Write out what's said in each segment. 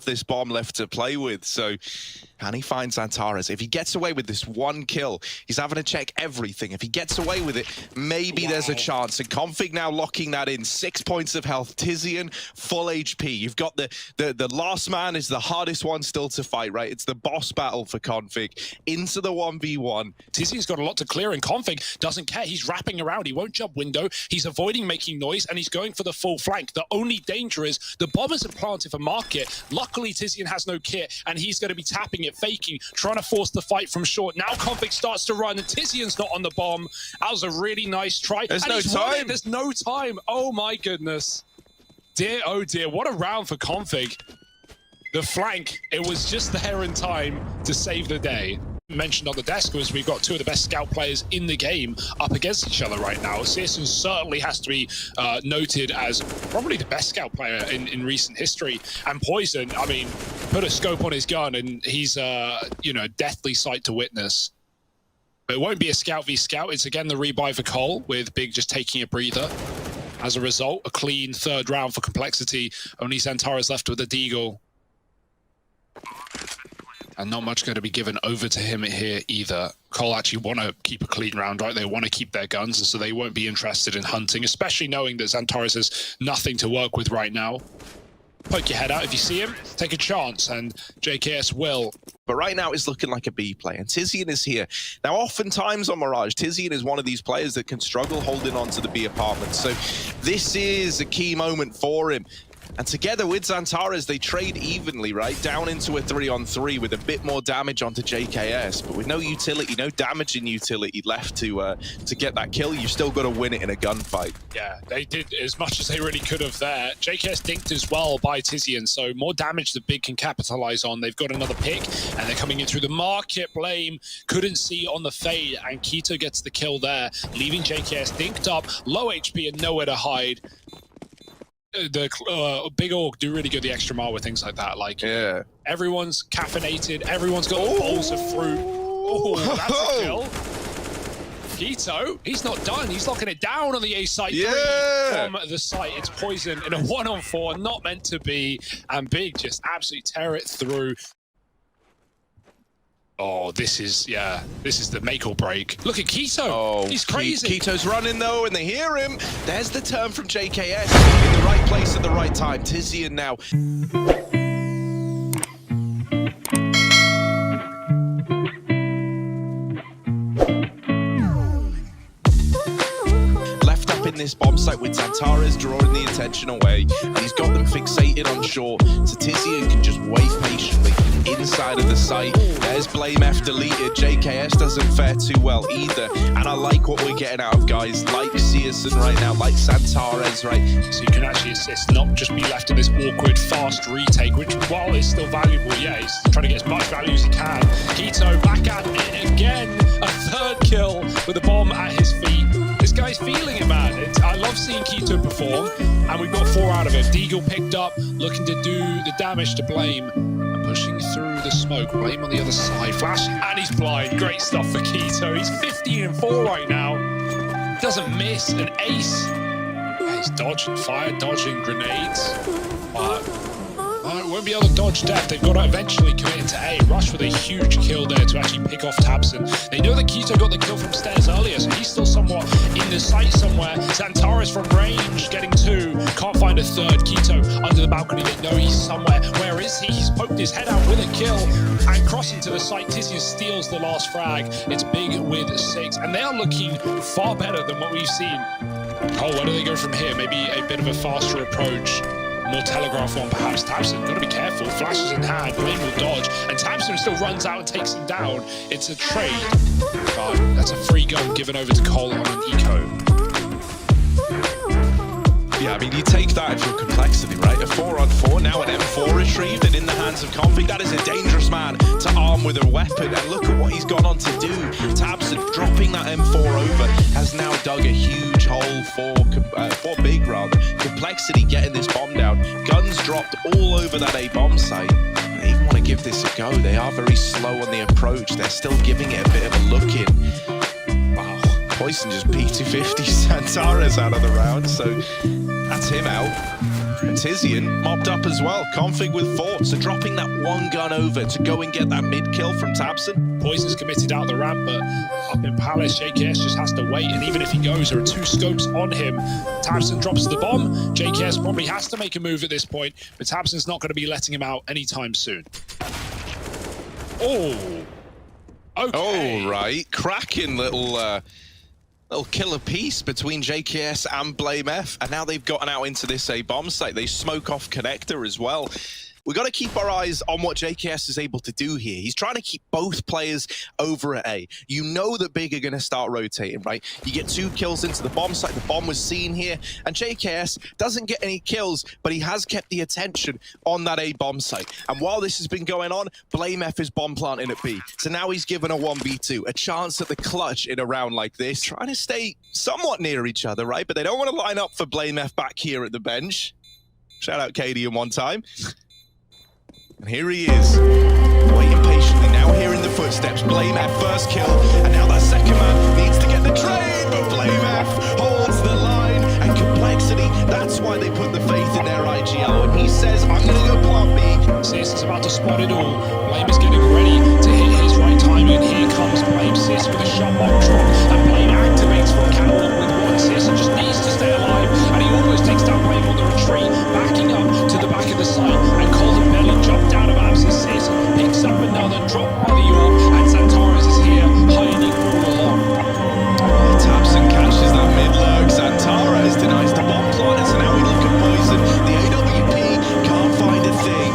this bomb left to play with. So can he find xantares? If he gets away with this one kill, he's having to check everything. If he gets away with it, maybe there's a chance. And Config now locking that in. 6 points of health. Tizian, full HP. You've got the last man is the hardest one still to fight, right? It's the boss battle for Config. Into the 1v1. Tizian's got a lot to clear, and Config doesn't care. He's wrapping around. He won't jump window. He's avoiding making noise, and he's going for the full flank. The only danger is the bombers are planted for market. Luckily, Tizian has no kit, and he's going to be tapping it, faking, trying to force the fight from short. Now Config starts to run, and Tizian's not on the bomb. That was a really nice try. There's no time. There's no time. Oh my goodness. Dear, oh dear. What a round for Config. The flank, it was just there in time to save the day. Mentioned on the desk was we've got two of the best scout players in the game up against each other right now. CSGO certainly has to be noted as probably the best scout player in recent history. And Poison, I mean, put a scope on his gun and he's you know, deathly sight to witness. But it won't be a scout v scout. It's again the rebuy for Cole, with Big just taking a breather. As a result, a clean third round for Complexity. Only xantares left with a deagle. And not much going to be given over to him here either. Cole actually want to keep a clean round, right? They want to keep their guns, and so they won't be interested in hunting, especially knowing that xantares has nothing to work with right now. Poke your head out if you see him, take a chance, and JKS will. But right now it's looking like a B play, and Tizian is here. Now, oftentimes on Mirage, Tizian is one of these players that can struggle holding on to the B apartment, so this is a key moment for him. And together with xantares, they trade evenly, right? Down into a 3-on-3 with a bit more damage onto JKS, but with no utility, no damaging utility left to get that kill. You've still got to win it in a gunfight. Yeah, they did as much as they really could have there. JKS dinked as well by Tizian, so more damage that Big can capitalize on. They've got another pick, and they're coming in through the market. Blame couldn't see on the fade, and Keto gets the kill there, leaving JKS dinked up, low HP and nowhere to hide. The Big Org do really go the extra mile with things like that. Like, yeah, everyone's caffeinated, everyone's got bowls of fruit. Oh, that's a kill. Keto, he's not done. He's locking it down on the A site. Yeah. From the site. It's Poison in a 1-on-4, not meant to be. And Big just absolutely tear it through. Oh, this is the make or break. Look at Keto. Oh, he's crazy. Keto's running though, and they hear him. There's the turn from JKS in the right place at the right time. Tizian now. Left up in this bomb site with xantares drawing the attention away, and he's got them fixated on short, so Tizian can just wait patiently inside of the site. There's Blame F deleted. JKS doesn't fare too well either, and I like what we're getting out of guys like Searson right now, like xantares, right? So you can actually assist, not just be left in this awkward fast retake, which while is still valuable, yeah, he's trying to get as much value as he can. Keto back at it again, a third kill with a bomb at his feet. This guy's feeling it, man. I love seeing Keto perform, and we've got 4 out of it. Deagle picked up, looking to do the damage to Blame. Pushing through the smoke, Blame on the other side, flash, and he's blind. Great stuff for Keto. He's 15-4 right now. Doesn't miss an ace. He's dodging fire, dodging grenades. But won't be able to dodge death. They've got to eventually commit into A. Rush with a huge kill there to actually pick off tabseN. They know that Keto got the kill from stairs earlier, so he's still somewhat in the sight somewhere. xantares from range, getting 2. Can't find a third. Keto under the balcony. They know he's somewhere. Where is he? He's poked his head out with a kill. And crossing to the site, Tizian steals the last frag. It's Big with 6. And they are looking far better than what we've seen. Oh, where do they go from here? Maybe a bit of a faster approach. More telegraph one, perhaps. tabseN, gotta be careful. Flashes in hand, Blame will dodge, and tabseN still runs out and takes him down. It's a trade, but that's a free gun given over to Cole on an eco. Yeah, I mean, you take that if you're Complexity, right? A 4-on-4, now an M4 retrieved and in the hands of Config. That is a dangerous man to arm with a weapon, and look at what he's gone on to do. tabseN dropping that M4 over has now dug a huge hole for Big, rather. Complexity getting this bomb down. Guns dropped all over that A bomb site. They even want to give this a go. They are very slow on the approach. They're still giving it a bit of a look in. Wow, Poison just P250 xantares out of the round, so that's him out. Tizian mobbed up as well. Config with 4, so dropping that one gun over to go and get that mid kill from Tabson. Poison's committed out the ramp, but up in Palace, JKS just has to wait. And even if he goes, there are 2 scopes on him. Tabson drops the bomb. JKS probably has to make a move at this point, but Tabson's not going to be letting him out anytime soon. Oh, okay. Oh, right. Cracking little killer piece between JKS and BlameF, and now they've gotten out into this A bomb site. They smoke off connector as well. We got to keep our eyes on what JKS is able to do here. He's trying to keep both players over at A. You know that Big are going to start rotating, right? You get 2 kills into the bomb site. The bomb was seen here, and JKS doesn't get any kills, but he has kept the attention on that A bomb site. And while this has been going on, BlameF is bomb planting at B. So now he's given a 1v2, a chance at the clutch in a round like this, trying to stay somewhat near each other, right? But they don't want to line up for BlameF back here at the bench. Shout out Katie in one time. And here he is, waiting patiently, now hearing the footsteps. BlameF first kill, and now that second man needs to get the trade, but BlameF holds the line, and complexity, that's why they put the faith in their IGL, and he says, I'm gonna go plant B. Sis is about to spot it all. Blame is getting ready to hit his right timing, and here comes Blame. Sis with a shot bomb drop, and Blame activates for a catwalk with 1. Sis and just needs to stay alive, and he almost takes down Blame on the retreat, backing up to the back of the site, and Colden barely jumped out of abs. Sis picks up another drop by the York, and xantares is here, hiding all along. Tabson catches that mid-lurk, xantares denies the bomb plant, and so now we look at Poison. The AWP can't find a thing.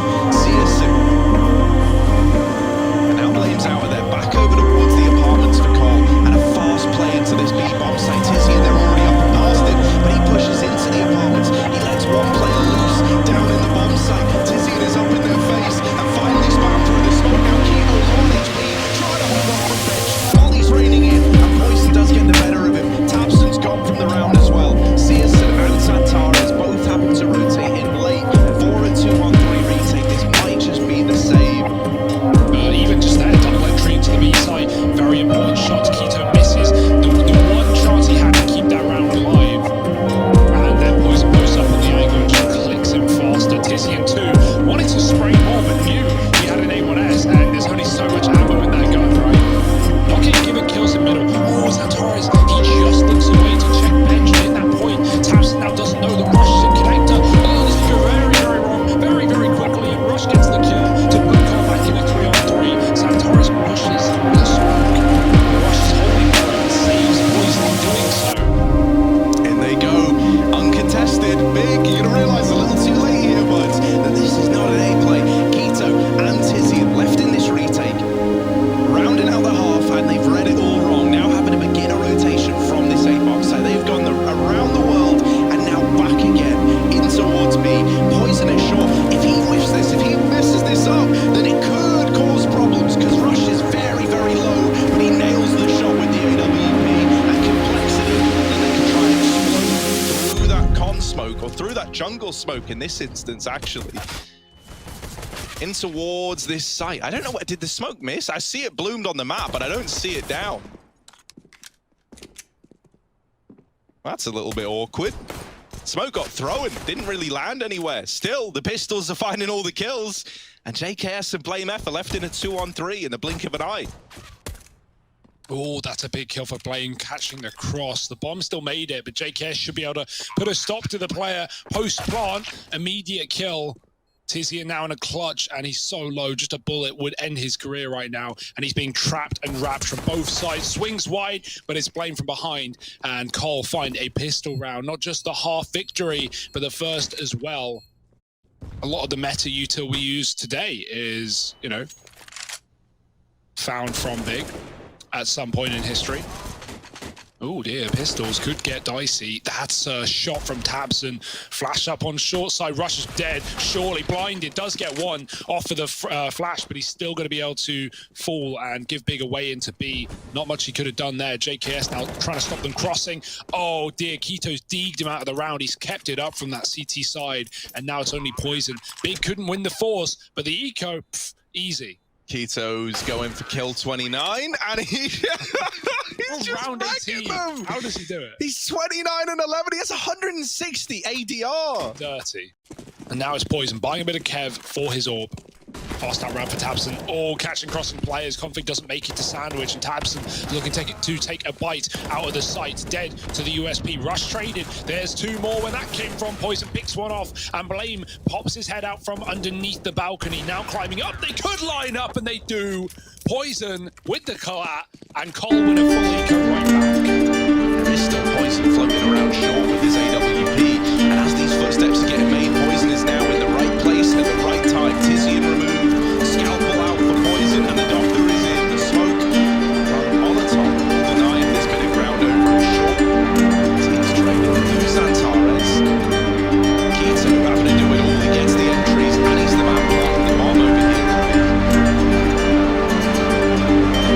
And now Blame's out of there, back over towards the apartments for Cole, and a fast play into this B bomb site. Tizian, they're already up and past him, but he pushes into the apartments. He lets one player loose down in the bomb site. Tizian is up in their face, and finally spam through the smoke. Now Kino on HP, trying to hold off the bench. While he's raining in, and Poison does get the better of him. Tabson's gone from the round as well. CSGO and xantares both happen to rotate in late. 4 and 2 on 3 retake. This might just be the save. Even just that double entry into the B side, very important shots. Keto misses the one chance he had to keep that round alive. And then Poison posts up on the angle and just clicks him faster. Tizian too wanted to spray more, but knew he had an A1S, and there's only so much ammo in that gun, right? Not getting given kills in middle. Oh, xantares, he just looks away to check bench in that point. Tabson now doesn't know the rush is in connector. Oh, this could go very, very wrong, very, very quickly, and Rush gets the kill to put Cole back in a 3-on-3. Xantares pushes the smoke. Rush is holding on and saves Poison in doing so. In they go, uncontested. Big, you're gonna realize a little too late here, buds, that this is not an A play. Keto and Tizian left in this retake, rounding out the half, and they've read it all wrong. Now having to begin a rotation from this A box site. They've gone around the world, and now back again in towards B. Poison is sure, if he whiffs this, if he messes this up, then it could cause problems, because Rush is very, very low, but he nails the shot with the AWP and complexity, and they can try and explode through that con smoke, or through that jungle smoke in this instance, actually. In towards this site. I don't know what, did the smoke miss? I see it bloomed on the map, but I don't see it down. That's a little bit awkward. Smoke got thrown, didn't really land anywhere. Still, the pistols are finding all the kills, and JKS and BlameF are left in a 2-on-3 in the blink of an eye. Oh, that's a big kill for Blame, catching the cross. The bomb still made it, but JKS should be able to put a stop to the player. Post-plant, immediate kill. Tizian now in a clutch, and he's so low, just a bullet would end his career right now, and he's being trapped and wrapped from both sides. Swings wide, but it's Blame from behind, and Cole find a pistol round. Not just the half victory, but the first as well. A lot of the meta util we use today is, you know, found from Big at some point in history. Oh dear, pistols could get dicey. That's a shot from Tabson. Flash up on short side. Rush is dead. Surely blinded. Does get one off of the flash, but he's still going to be able to fall and give Big away into B. Not much he could have done there. JKS now trying to stop them crossing. Oh dear, Keto's degged him out of the round. He's kept it up from that CT side, and now it's only Poison. Big couldn't win the force, but the eco, easy. Keto's going for kill 29, and he's just round wrecking 18. them. How does he do it? He's 29 and 11. He has 160 ADR. Dirty. And now it's Poison buying a bit of Kev for his orb. Fast out round for Tabson. Oh, catching crossing players. Config doesn't make it to Sandwich, and Tabson looking to take a bite out of the sight. Dead to the USP. Rush traded. There's two more where that came from. Poison picks one off, and Blame pops his head out from underneath the balcony. Now climbing up. They could line up, and they do. Poison with the collat, and Cole with a full eco right back. There is still Poison floating around short with his AWP, and as these footsteps are getting made, Poison is now in the right place at the right time. Tizian removed. Scalpel out for Poison, and the doctor is in. The smoke from Molotov will deny him this bit of ground over his short. Team's training through xantares. Keto having to do it all. He gets the entries, and he's the man blocking the bomb over here.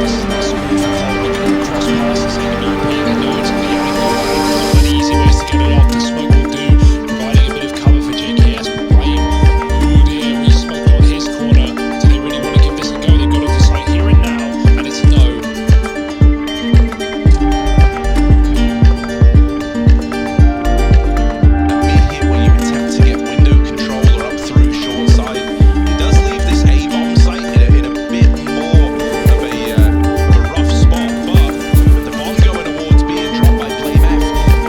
This is not smooth for Cole. We're going to cross passes in the UP. They know it's the only way. There's easy ways to get it off. The smoke will do, providing a bit of cover for JKS. But Blame, oh dear, we smoked on his corner. Do they really want to give this a go? They've got off the site here and now, and it's no. Mid-hit where you attempt to get window control or up through short side. It does leave this A-bomb site in a bit more of a rough spot, but with the bomb going towards being dropped by Blame F,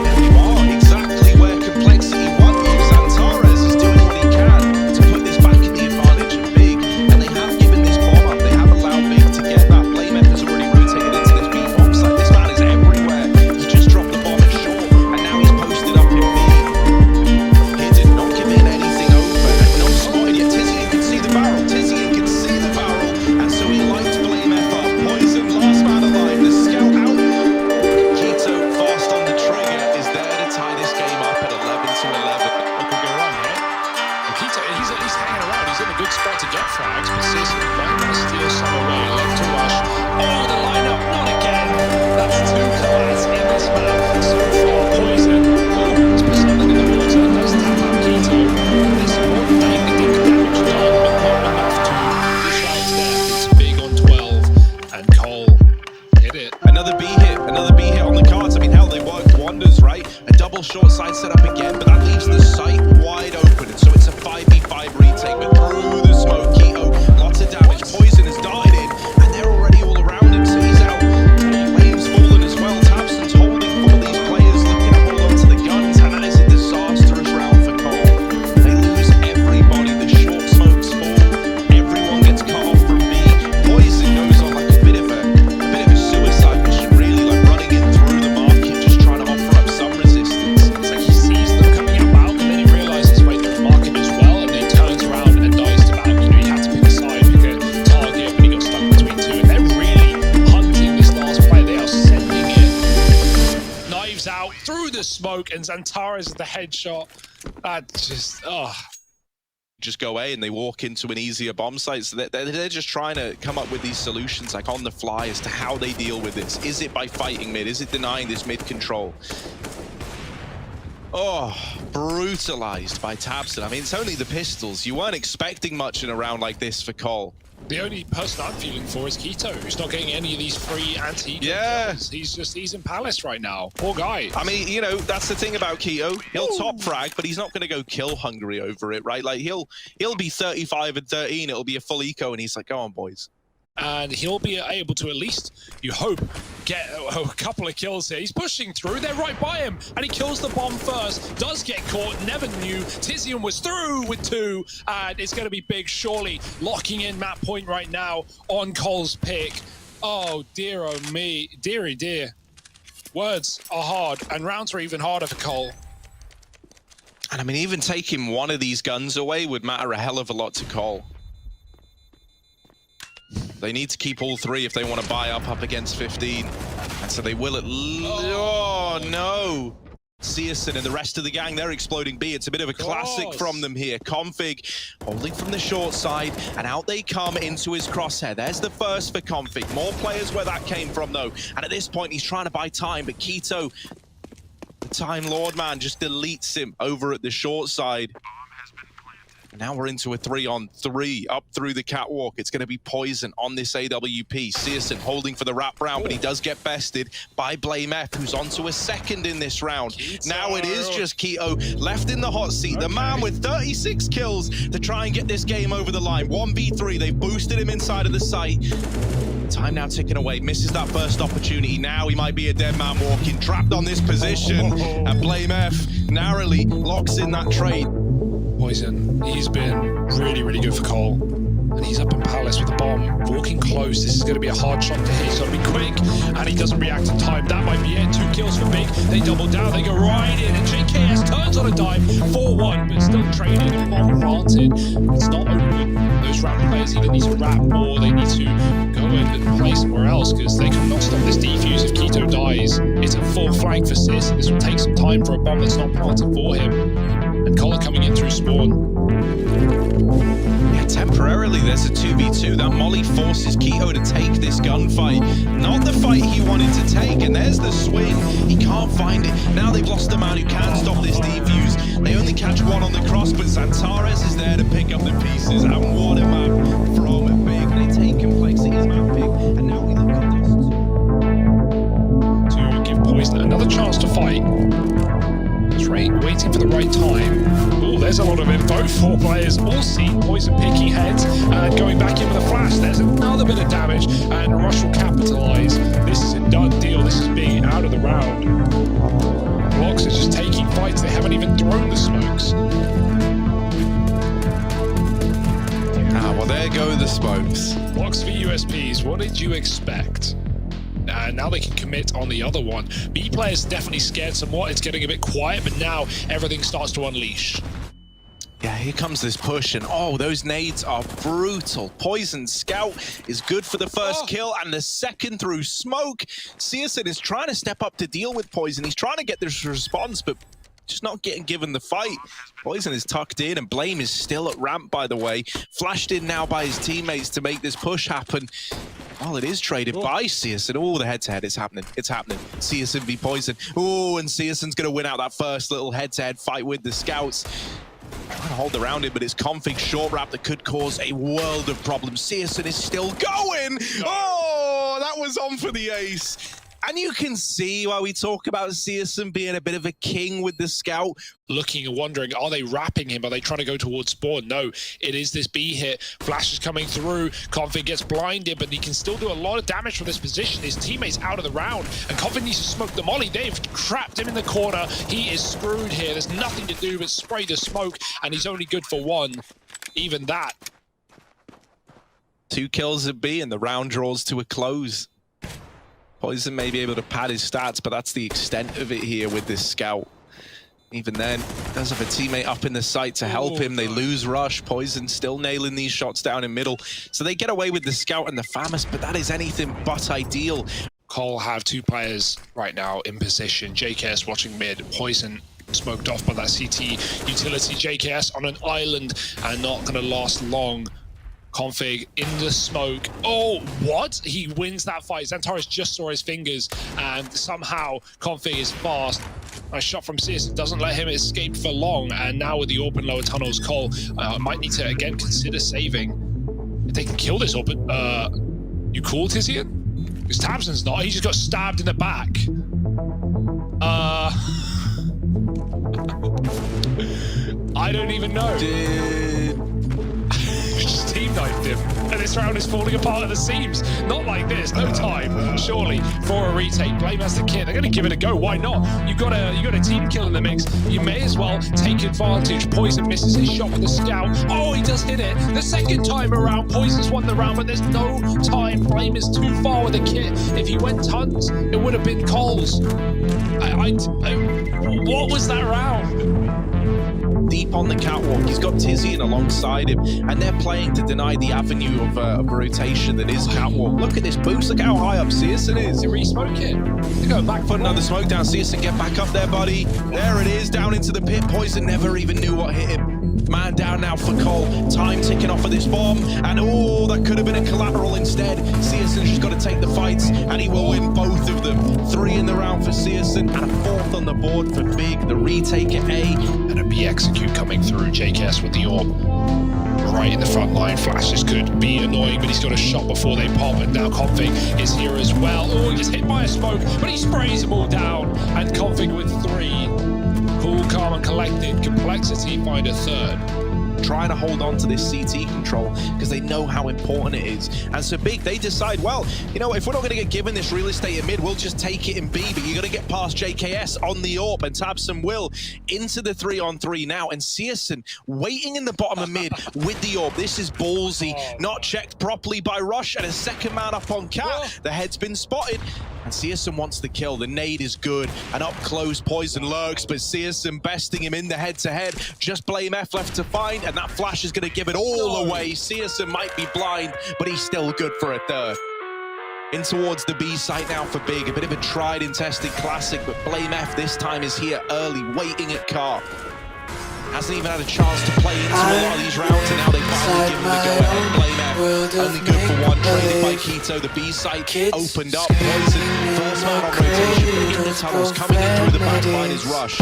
and you are exactly where complexity want you. xantares is doing what he can to put this back in the advantage of Big, and they have given this bomb up. They have allowed Big to get that. Blame F has already rotated into this B-bomb site. This man is everywhere. He just dropped the bomb at short, and now he's posted up in B. He did not give in anything over, and no spotted yet. Tizian can see the barrel. Tizian can see the barrel, and so he lights Blame F up. Poison, last man alive. The scout out. Keto fast on the trigger is there to tie this game up at 11 to 11. What could go wrong here? And Keto, he's at least hanging around. He's in a good spot to get frags, but seriously, might want to steal some away. Love to rush. Oh, the lineup, not again. That's two collabs in this map so far. Poison. Oh, it's put something in the water. Does tap out Keto. This is one thing. They did damage done, but not enough to dish out death. It's Big on 12, and Cole hit it. Another B hit on the cards. I mean, hell, they worked wonders, right? A double short side set up again, but that leaves the site wide open. And so it's a 5v5 retake, but through the smoke, Keto, lots of damage. Poison has died in, and they're already all around him, so he's out. Flame's fallen as well. Tabson's holding for these players, looking to hold on to the guns, and that is a disastrous round for Cole. They lose everybody. The short smokes fall. Everyone gets cut off from B. Poison goes on like a bit of a suicide mission, really, like running in through the market, just trying to offer up some resistance. It's like he sees them coming out balcony, and then he realizes way through the market as well, and then he turns around and dies to balcony. He had to pick a side, pick a target, but he got stuck between two. And they're really hunting this last player. They are sending it. Knives out through the smoke, and xantares with the headshot. That just, Just go away and they walk into an easier bomb site. So they're just trying to come up with these solutions like on the fly as to how they deal with this. Is it by fighting mid? Is it denying this mid control? Oh, brutalized by Tabson. I mean, it's only the pistols. You weren't expecting much in a round like this for Cole. the only person I'm feeling for is Keto, who's not getting any of these free anti-eco kills. He's in Palace right now. Poor guy. I mean, you know, that's the thing about Keto. He'll top frag, but he's not going to go kill hungry over it, right? Like, he'll be 35 and 13. It'll be a full eco, and he's like, go on, boys. And he'll be able to at least, you hope, get a couple of kills here. He's pushing through, they're right by him, and he kills the bomb first, does get caught, never knew. Tizian was through with 2, and it's going to be big, surely, locking in map point right now on Cole's pick. Oh, dear, oh me, dearie dear. Words are hard, and rounds are even harder for Cole. And I mean, even taking one of these guns away would matter a hell of a lot to Cole. They need to keep all 3 if they want to buy up against 15. And so they will at oh no! Searson and the rest of the gang, they're exploding B. It's a bit of a classic from them here. Config holding from the short side, and out they come into his crosshair. There's the first for Config. More players where that came from, though. And at this point, he's trying to buy time, but Keto, the Time Lord man, just deletes him over at the short side. Now we're into a 3-on-3 up through the catwalk. It's going to be Poison on this AWP. Searson holding for the wrap round, but he does get bested by blameF, who's onto a second in this round. Now it is just k0 left in the hot seat. The man with 36 kills to try and get this game over the line. 1v3, they've boosted him inside of the site. Time now ticking away, misses that first opportunity. Now he might be a dead man walking, trapped on this position. And blameF narrowly locks in that trade. Poison, he's been really, really good for Cole. And he's up in Palace with the bomb, walking close. This is going to be a hard shot to hit. He's got to be quick, and he doesn't react in time. That might be it. 2 kills for Big. They double down, they go right in, and JKS turns on a dime. 4-1, but still trading and bomb planted. It's not over. Those random players either need to wrap or they need to go and play somewhere else, because they cannot stop this defuse. If k0 dies, it's a full flank for Sis. This will take some time for a bomb that's not planted for him. And Colin coming in through spawn. Yeah, temporarily there's a 2v2. That molly forces k0 to take this gunfight. Not the fight he wanted to take, and there's the swing. He can't find it. Now they've lost the man who can stop this defuse. They only catch one on the cross, but xantares is there to pick up the pieces. And what a map from Big. They take complexity's map pick, and now we look at this. To give Poison another chance to fight. Waiting for the right time. Oh, there's a lot of info. 4 players all see Poison picking heads and going back in with a flash. There's another bit of damage, and Rush will capitalize. This is a done deal. This is being out of the round. Blocks are just taking fights. They haven't even thrown the smokes. Well, there go the smokes. Blocks for USPs. What did you expect? Now they can commit on the other one. B players definitely scared somewhat. It's getting a bit quiet, but now everything starts to unleash. Yeah, here comes this push, and oh, those nades are brutal. Poison Scout is good for the first kill, and the second through smoke. Searson is trying to step up to deal with Poison. He's trying to get this response, but just not getting given the fight. Poison is tucked in, and Blame is still at ramp, by the way. Flashed in now by his teammates to make this push happen. Well, it is traded by Searson. Oh, the head-to-head is happening. It's happening. Searson v Poison. Oh, and Searson's going to win out that first little head-to-head fight with the scouts. Trying to hold around it, but it's config short wrap that could cause a world of problems. Searson is still going. Oh, that was on for the ace. And you can see why we talk about Searson being a bit of a king with the scout. Looking and wondering, are they wrapping him? Are they trying to go towards spawn? No, it is this B hit. Flash is coming through. Config gets blinded, but he can still do a lot of damage from this position. His teammate's out of the round, and Config needs to smoke the molly. They've trapped him in the corner. He is screwed here. There's nothing to do but spray the smoke, and he's only good for 1. Even that. 2 kills at B, and the round draws to a close. Poison may be able to pad his stats, but that's the extent of it here with this scout. Even then, does have a teammate up in the site to help him. They lose Rush. Poison still nailing these shots down in middle. So they get away with the scout and the FAMAS, but that is anything but ideal. Cole have 2 players right now in position. JKS watching mid. Poison smoked off by that CT utility. JKS on an island and not going to last long. Config in the smoke. Oh, what? He wins that fight. Xantares just saw his fingers, and somehow Config is fast. A shot from Searson doesn't let him escape for long, and now with the AWP and lower tunnels, Cole might need to again consider saving. If they can kill this AWP, you cool, Tizian? Because Tabson's not. He just got stabbed in the back. I don't even know. Just team knifed him, and this round is falling apart at the seams. Not like this, no time, surely, for a retake. Blame has the kit. They're going to give it a go. Why not? You got a team kill in the mix. You may as well take advantage. Poison misses his shot with the scout. Oh, he does hit it. The second time around, Poison's won the round, but there's no time. Blame is too far with the kit. If he went tons, it would have been Cole's. What was that round? Deep on the catwalk, he's got Tizian alongside him, and they're playing to deny the avenue of rotation that is catwalk. Look at this boost, look how high up Searson is. To re-smoke it. They're going back for another smoke down. Searson, get back up there, buddy. There it is, down into the pit. Poison never even knew what hit him. Man man down now for Cole. Time ticking off of this bomb, and oh, that could have been a collateral instead. Searson's just got to take the fights, and he will win both of them. 3 in the round for Searson, and a 4th on the board for Big, the retake at A. And a B execute coming through. JKS with the orb. Right in the front line. Flashes could be annoying, but he's got a shot before they pop, and now Config is here as well. Oh, he gets hit by a smoke, but he sprays them all down, and Config with 3. Cool, calm and collected. Complexity find a 3rd. Trying to hold on to this CT control because they know how important it is. And so Big, they decide, well, you know, if we're not going to get given this real estate in mid, we'll just take it in B, but you're going to get past JKS on the AWP, and Tabson will into the 3-on-3 now, and Searson waiting in the bottom of mid with the AWP. This is ballsy, not checked properly by Rush, and a second man up on Cat. The head's been spotted, and Searson wants the kill. The nade is good, and up close Poison lurks, but Searson besting him in the head-to-head. Just Blame F left to find, and that flash is going to give it all away. Searson might be blind, but he's still good for a 3rd. In towards the B site now for Big. A bit of a tried and tested classic, but Blame F this time is here early, waiting at car. Hasn't even had a chance to play into a lot of these rounds, and now they finally give him the go-ahead. Blame F, only good for 1, traded by Keto. The B site opened up. Poison, first man on rotation, in the tunnels, coming in through the back line is Rush.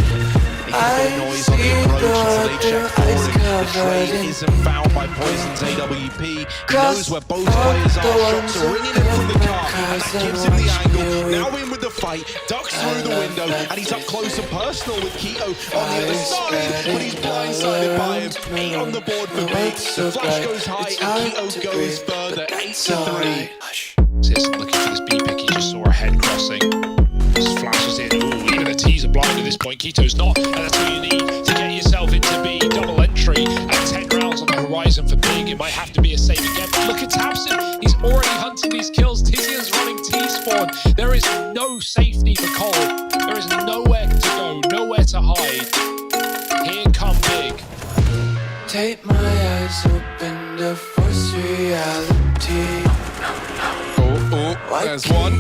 Making a bit of noise on the approach, so they check for him. The trade isn't found by Poison's AWP. He knows where both players are. Shots are ringing in from the car, and that gives him the angle. Now in with the fight, ducks through the window, and he's up close and personal with Keto on the other side, but he's blindsided by him. 8 on the board for Big. The flash goes high, and Keto goes further. 8-3. Searson looking for this B pick. He just saw a head crossing. Just flashes in. Ooh, even a teaser blind at this point. Keto's not, and that's what you need to get yourself into B. Double entry and 10 rounds on the horizon for Big. It might have to be a save again. But look at Tabson. He's already hunting these kills. Tizian's running T-spawn. There is no safety for Cole. There is nowhere to go, nowhere to hide. Here come Big. Take my eyes open to force reality. There's one.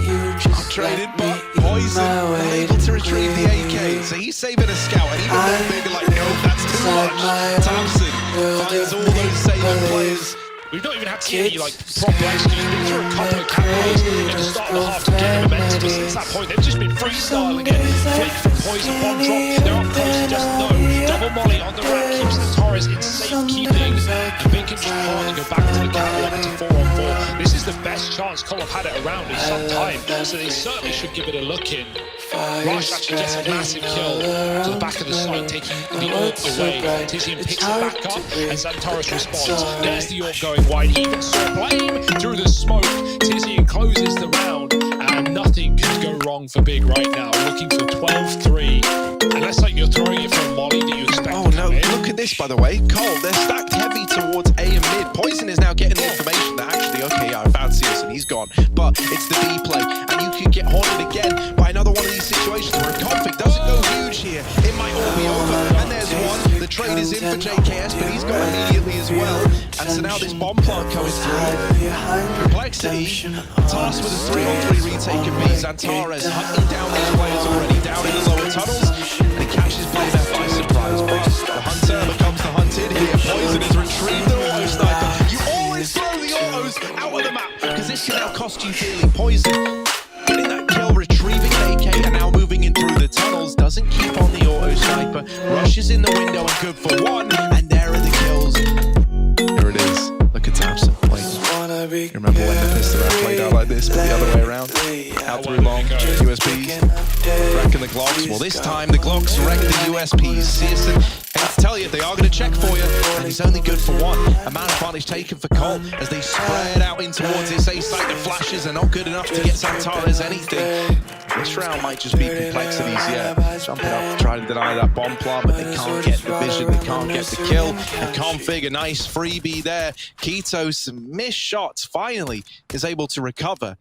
Traded, but Poison unable to retrieve the AK. So he's saving a scout, and even though Big are like, no, that's too much. Thompson finds all those saving players. We've not even had to see any proper execution. We've been through a couple of cameras in the start of the half to get momentum, but since that point they've just been freestyling it. Flick from Poison, one drop, they're up close to just no. Double molly on the rack keeps NaVi in safekeeping, and Big can just hardly go back to the catwalk into 4-on-4. This is the best chance Cole have had it around in some time, so they certainly should give it a look in. Rush actually gets a massive kill to the back of the site, taking the AWP away. Tizian picks it back up, and xantares responds. There's the AWP going wide. He even saw Blame through the smoke. Tizian closes the round, and nothing could go wrong for Big right now. Looking for 12-3. Unless you're throwing it for a molly that you expect. Oh no, look at this by the way. Cole, they're stacked heavy towards A and mid. Poison is now getting the information that actually, okay, I found Searson, he's gone. But it's the B play, and you can get haunted again by another one of these situations where a config doesn't go huge here. It might all be over, and there's one. The trade is in for JKS, but he's gone immediately as well. And so now this bomb plant coming through. Complexity, tasked with a 3-on-3 retake of B. xantares hunting down these players already down in the lower tunnels, and he catches Blame F by surprise. But the hunter becomes the hunted here. Poison has retrieved the auto sniper. You always throw the autos out of the map, because this can now cost you dearly. Poison getting that kill, retrieving an AK, and now moving in through the tunnels. Doesn't keep on the auto sniper. Rushes in the window and good for 1, and there are the kills. Here it is. Look at Tabson playing. You remember when the pistol round played out like this, but the other way around? Out through long, USPs, wrecking the Glocks. Well, this time the Glocks wreck the USPs. Searson, I to tell you, they are going to check for you, and he's only good for 1. A man advantage taken for Cole as they spread out in towards this A site. The flashes are not good enough to get xantares anything. This round might just be complexities, yeah. Jumping up to try to deny that bomb plant, but they can't get the vision, they can't get the kill. And Config, a nice freebie there. Keto, some missed shots, finally is able to recover.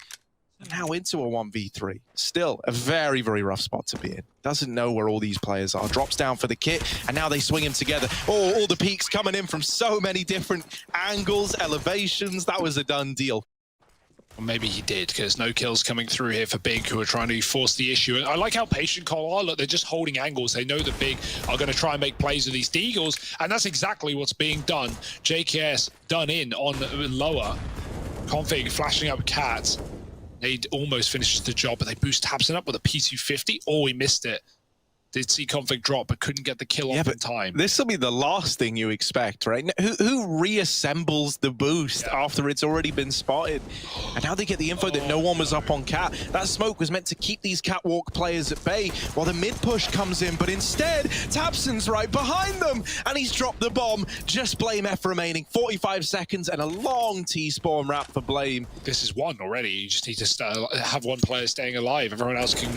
Now into a 1v3. Still a very, very rough spot to be in. Doesn't know where all these players are. Drops down for the kit, and now they swing him together. Oh, all the peaks coming in from so many different angles, elevations. That was a done deal. Well, maybe he did, because no kills coming through here for Big, who are trying to force the issue. I like how patient Cole are. Look, they're just holding angles. They know that Big are going to try and make plays with these Deagles, and that's exactly what's being done. JKS done in on lower. Config flashing up Cats. They almost finished the job, but they boost tabson up with a P250. Oh, he missed it. Did see Config drop, but couldn't get the kill off in time. This will be the last thing you expect, right? Who reassembles the boost after it's already been spotted? And now they get the info that no one was up on Cat. That smoke was meant to keep these catwalk players at bay while the mid push comes in, but instead, tabson's right behind them, and he's dropped the bomb. Just Blame F remaining, 45 seconds, and a long T-spawn wrap for Blame. This is one already. You just need to have one player staying alive. Everyone else can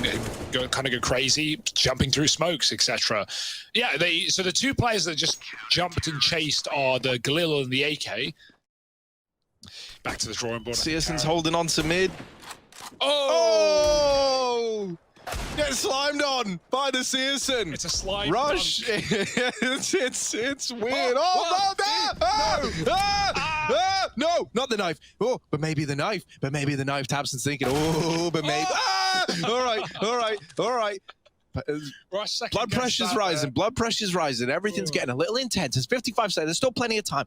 go crazy, jumping through smokes, etc. Yeah, so the two players that just jumped and chased are the Galil and the AK. Back to the drawing board. CSGO's holding on to mid. Oh! Get slimed on by the CSGO. It's a slime rush. it's weird. No, not the knife. Oh, but maybe the knife. But maybe the knife. Tabson's thinking. Oh, but maybe. All right. Blood pressure's rising. Blood pressure's rising. Everything's getting a little intense. It's 55 seconds. There's still plenty of time.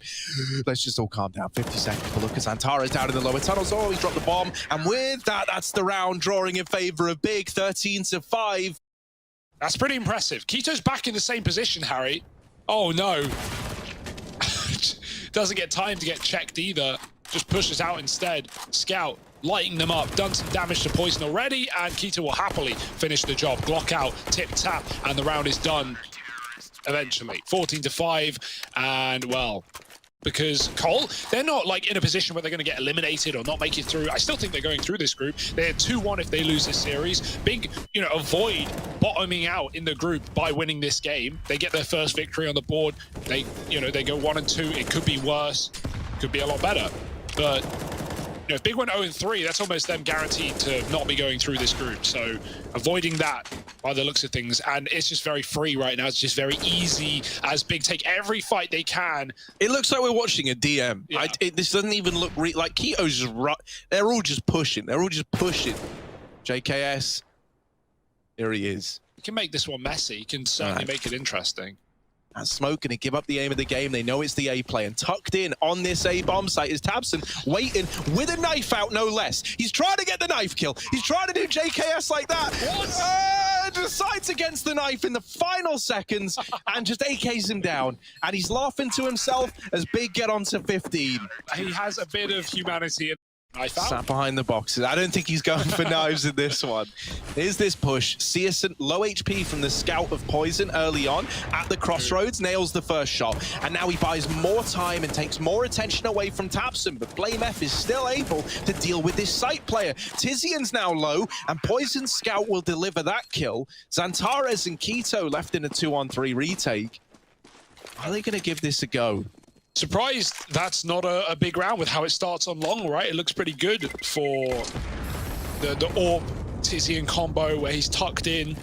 Let's just all calm down. 50 seconds. But look at xantares down in the lower tunnels. Oh, he's dropped the bomb. And with that, that's the round drawing in favor of Big. 13-5. That's pretty impressive. Keto's back in the same position, Harry. Oh, no. Doesn't get time to get checked either. Just pushes out instead. Scout lighting them up, done some damage to Poison already, and Keto will happily finish the job. Glock out, tip tap, and the round is done eventually. 14-5, and well, because Cole, they're not like in a position where they're going to get eliminated or not make it through. I still think they're going through this group. They're 2-1 if they lose this series. Big, avoid bottoming out in the group by winning this game. They get their first victory on the board. They, they go 1-2. It could be worse, could be a lot better, but if Big went 0-3, that's almost them guaranteed to not be going through this group. So avoiding that by the looks of things, and it's just very free right now. It's just very easy as Big take every fight they can. It looks like we're watching a DM. Yeah. This doesn't even look like Keto's just they're all just pushing. They're all just pushing. JKS, here he is. You can make this one messy. You can certainly make it interesting. And Smoke gonna give up the aim of the game. They know it's the A play, and tucked in on this A bomb site is tabson, waiting with a knife out, no less. He's trying to get the knife kill. He's trying to do JKS like that. Decides against the knife in the final seconds and just AKs him down. And he's laughing to himself as Big get on to 15. He has a bit of humanity. Sat behind the boxes. I don't think he's going for knives in this one. Here's this push. CSGO, low HP from the scout of Poison early on at the crossroads, nails the first shot. And now he buys more time and takes more attention away from tabson, but Blame F is still able to deal with this site player. Tizian's now low, and Poison's scout will deliver that kill. xantares and Keto left in a 2-on-3 retake. Are they going to give this a go? Surprised that's not a big round with how it starts on long, right? It looks pretty good for the AWP Tizian combo where he's tucked in.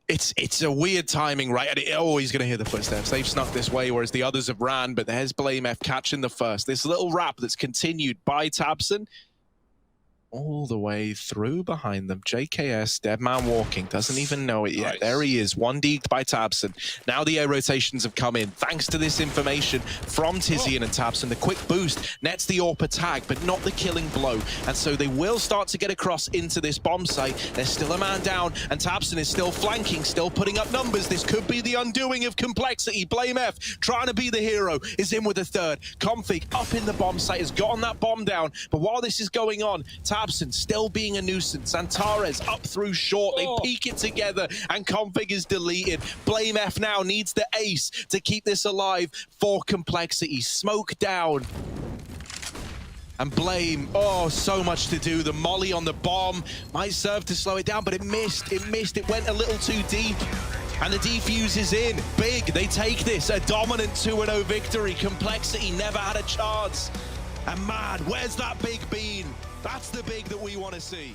It's a weird timing, right? And he's going to hear the footsteps. They've snuck this way, whereas the others have ran, but there's Blame F catching the first. This little wrap that's continued by tabson all the way through behind them. JKS, dead man walking, doesn't even know it yet. Nice. There he is, one deked by tabson. Now the air rotations have come in. Thanks to this information from Tizian and tabson, the quick boost nets the AWP tag, but not the killing blow. And so they will start to get across into this bomb site. There's still a man down, and tabson is still flanking, still putting up numbers. This could be the undoing of complexity. Blame F, trying to be the hero, is in with a third. Config up in the bomb site, has gotten that bomb down. But while this is going on, tabson still being a nuisance. xantares up through short. They peek it together, and Config is deleted. Blame F now needs the ace to keep this alive for complexity. Smoke down. And Blame, so much to do. The molly on the bomb might serve to slow it down, but it missed. It went a little too deep. And the defuse is in. Big, they take this. A dominant 2-0 victory. Complexity never had a chance. And man, where's that Big been? That's the Big that we want to see.